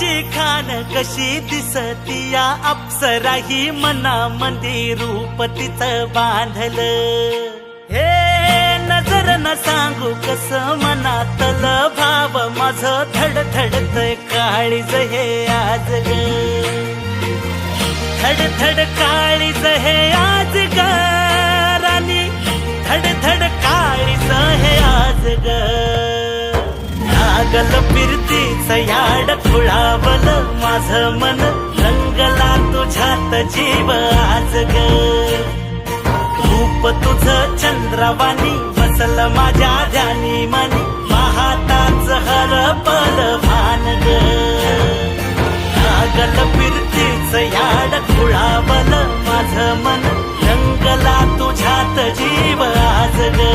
रूपाची खान कशी दिसती या अप्सरा ही मनामध्ये रूप तिचं बांधलं हे नजर न सांगू कस मनातल भाव माझं धडधडतय काळीज हे आज ग धडधड काळीज हे आज ग राणी धडधड काळीज हे आज ग लागल फिरतीच याड खुळावल माझं मन रंगला तुझ्यात जीव आज ग रूप तुझं चंद्रवाणी बसल माझ्या ध्यानी मनी पाहताच हरपल भान ग लागल फिरतीच याड खुळावल माझं मन रंगला तुझ्यात जीव आज ग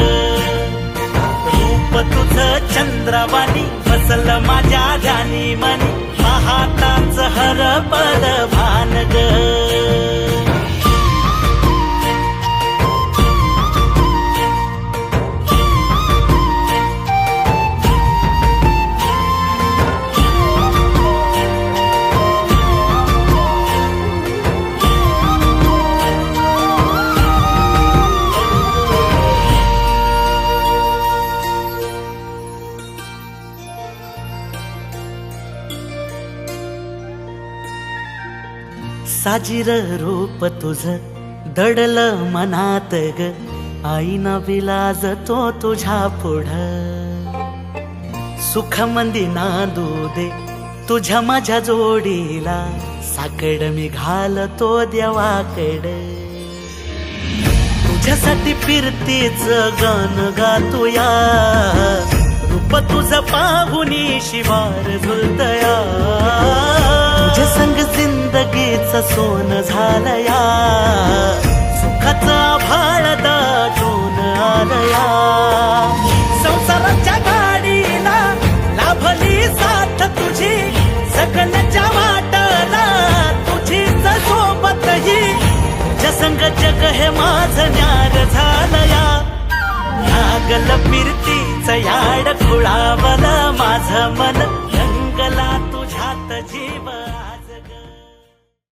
रूप तुझं चंद्रवाणी बसल माझ्या ध्यानी मनी पाहताच हरपल भान ग साजीर रूप तुझं दडल मनात ग आईना विलाज तो तुझ्या पुढं सुख मंदी नांदू दे तुझ्या माझ्या जोडीला साकड मी घालतो देवाकड तुझ्यासाठी फिरतीच गाण गातोया रूप तुझं पाहुनी शिवार झुलतया तुझ्या संग जिंदगीच सोन झालया सुखाचा भाळ दाटून आलया संसाराच्या गाडीला लाभली साथ तुझी सगळ्याच्या वाटला तुझीच सोबत ही तुझ्या संग जग हे माझं न्यार झालया लागल फिरतीच याड खुळावल माझं मन रंगला तुझ्यात जीव